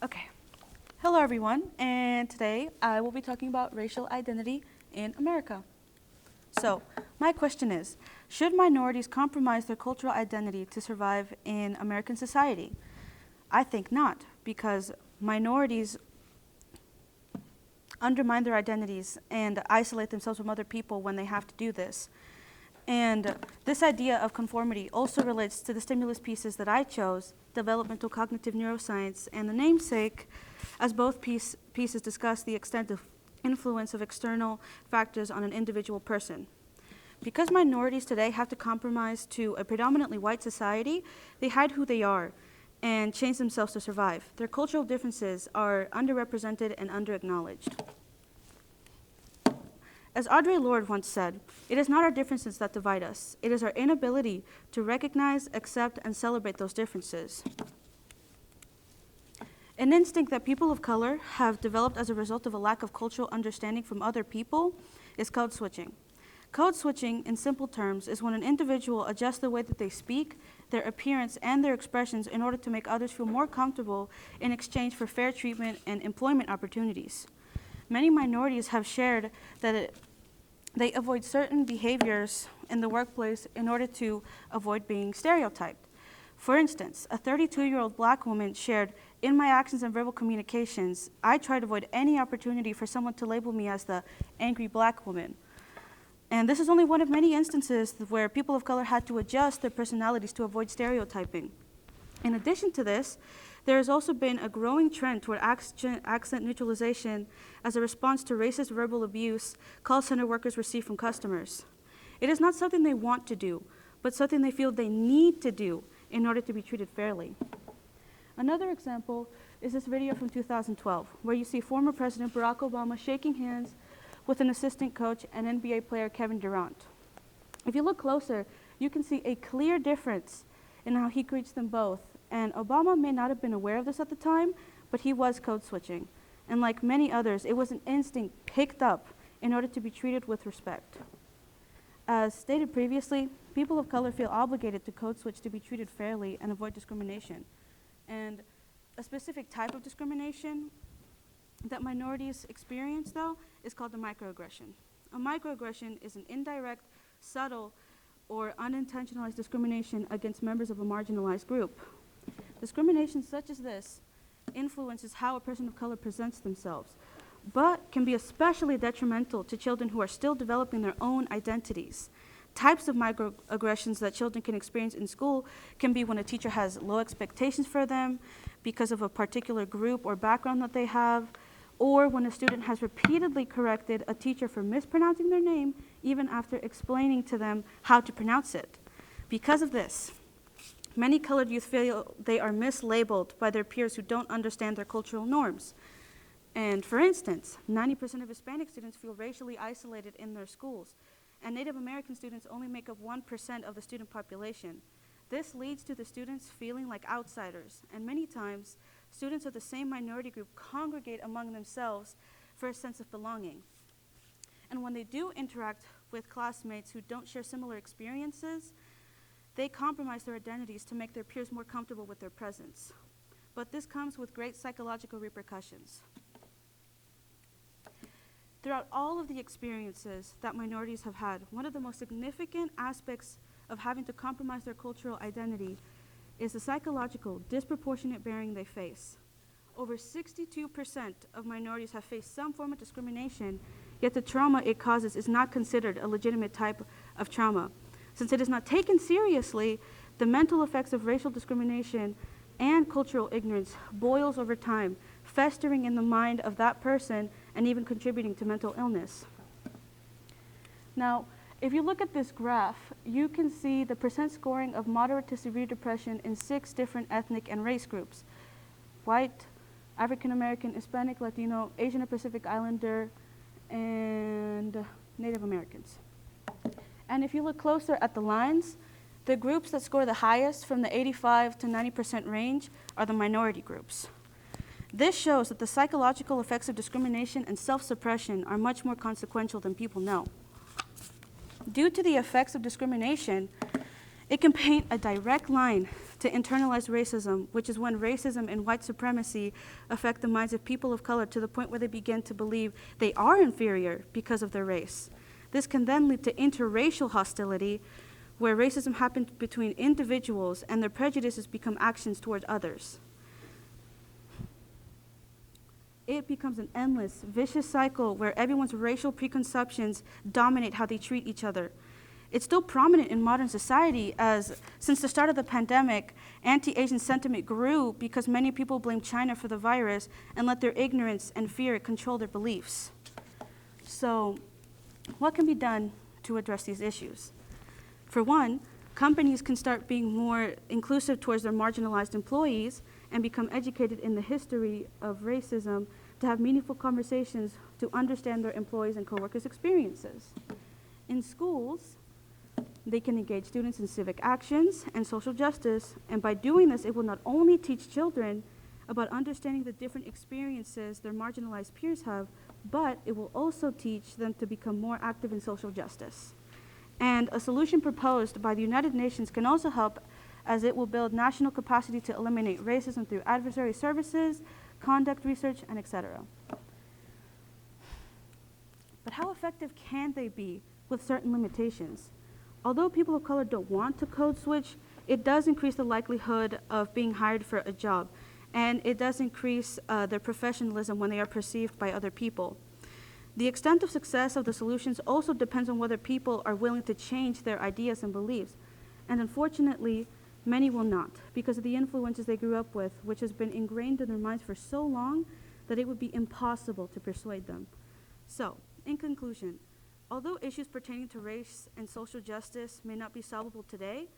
Okay. Hello, everyone, and today I will be talking about racial identity in America. So, my question is, should minorities compromise their cultural identity to survive in American society? I think not, because minorities undermine their identities and isolate themselves from other people when they have to do this. And this idea of conformity also relates to the stimulus pieces that I chose, developmental cognitive neuroscience and the namesake, as both pieces discuss the extent of influence of external factors on an individual person. Because minorities today have to compromise to a predominantly white society, they hide who they are and change themselves to survive. Their cultural differences are underrepresented and underacknowledged. As Audre Lorde once said, it is not our differences that divide us. It is our inability to recognize, accept, and celebrate those differences. An instinct that people of color have developed as a result of a lack of cultural understanding from other people is code switching. Code switching, in simple terms, is when an individual adjusts the way that they speak, their appearance, and their expressions in order to make others feel more comfortable in exchange for fair treatment and employment opportunities. Many minorities have shared that they avoid certain behaviors in the workplace in order to avoid being stereotyped. For instance, a 32-year-old black woman shared, "In my actions and verbal communications, I try to avoid any opportunity for someone to label me as the angry black woman." And this is only one of many instances where people of color had to adjust their personalities to avoid stereotyping. In addition to this, there has also been a growing trend toward accent neutralization as a response to racist verbal abuse call center workers receive from customers. It is not something they want to do, but something they feel they need to do in order to be treated fairly. Another example is this video from 2012, where you see former President Barack Obama shaking hands with an assistant coach and NBA player Kevin Durant. If you look closer, you can see a clear difference in how he greets them both. And Obama may not have been aware of this at the time, but he was code switching. And like many others, it was an instinct picked up in order to be treated with respect. As stated previously, people of color feel obligated to code switch to be treated fairly and avoid discrimination. And a specific type of discrimination that minorities experience, though, is called a microaggression. A microaggression is an indirect, subtle, or unintentionalized discrimination against members of a marginalized group. Discrimination such as this influences how a person of color presents themselves, but can be especially detrimental to children who are still developing their own identities. Types of microaggressions that children can experience in school can be when a teacher has low expectations for them because of a particular group or background that they have, or when a student has repeatedly corrected a teacher for mispronouncing their name even after explaining to them how to pronounce it. Because of this, many colored youth feel they are mislabeled by their peers who don't understand their cultural norms. And for instance, 90% of Hispanic students feel racially isolated in their schools, and Native American students only make up 1% of the student population. This leads to the students feeling like outsiders, and many times, students of the same minority group congregate among themselves for a sense of belonging. And when they do interact with classmates who don't share similar experiences, they compromise their identities to make their peers more comfortable with their presence. But this comes with great psychological repercussions. Throughout all of the experiences that minorities have had, one of the most significant aspects of having to compromise their cultural identity is the psychological disproportionate bearing they face. Over 62% of minorities have faced some form of discrimination, yet the trauma it causes is not considered a legitimate type of trauma. Since it is not taken seriously, the mental effects of racial discrimination and cultural ignorance boils over time, festering in the mind of that person and even contributing to mental illness. Now, if you look at this graph, you can see the percent scoring of moderate to severe depression in 6 different ethnic and race groups: white, African American, Hispanic, Latino, Asian or Pacific Islander, and Native Americans. And if you look closer at the lines, the groups that score the highest from the 85 to 90% range are the minority groups. This shows that the psychological effects of discrimination and self-suppression are much more consequential than people know. Due to the effects of discrimination, it can paint a direct line to internalized racism, which is when racism and white supremacy affect the minds of people of color to the point where they begin to believe they are inferior because of their race. This can then lead to interracial hostility, where racism happens between individuals and their prejudices become actions towards others. It becomes an endless, vicious cycle where everyone's racial preconceptions dominate how they treat each other. It's still prominent in modern society as, since the start of the pandemic, anti-Asian sentiment grew because many people blame China for the virus and let their ignorance and fear control their beliefs. So, what can be done to address these issues? For one, companies can start being more inclusive towards their marginalized employees and become educated in the history of racism to have meaningful conversations to understand their employees' and coworkers' experiences. In schools, they can engage students in civic actions and social justice, and by doing this, it will not only teach children about understanding the different experiences their marginalized peers have, but it will also teach them to become more active in social justice. And a solution proposed by the United Nations can also help, as it will build national capacity to eliminate racism through adversary services, conduct research, and etc. But how effective can they be with certain limitations? Although people of color don't want to code switch, it does increase the likelihood of being hired for a job, and it does increase their professionalism when they are perceived by other people. The extent of success of the solutions also depends on whether people are willing to change their ideas and beliefs. And unfortunately, many will not, because of the influences they grew up with, which has been ingrained in their minds for so long that it would be impossible to persuade them. So, in conclusion, although issues pertaining to race and social justice may not be solvable today,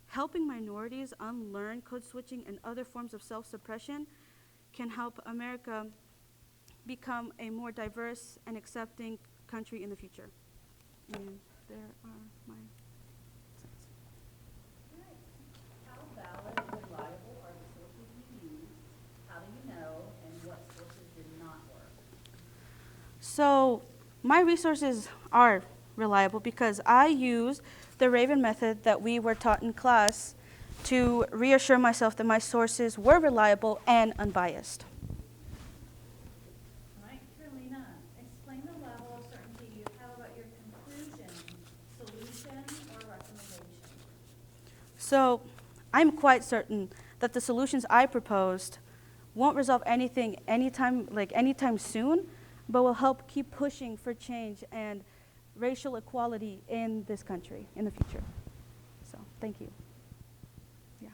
helping minorities unlearn code switching and other forms of self-suppression can help America become a more diverse and accepting country in the future. And there are my slides. How valid and reliable are the sources you use? How do you know? And what sources did not work? So my resources are reliable because I use the Raven method that we were taught in class to reassure myself that my sources were reliable and unbiased. All right, Carolina, explain the level of certainty you have about your conclusion, solution, or recommendation. So I'm quite certain that the solutions I proposed won't resolve anything anytime soon, but will help keep pushing for change and racial equality in this country in the future. So thank you. Yeah.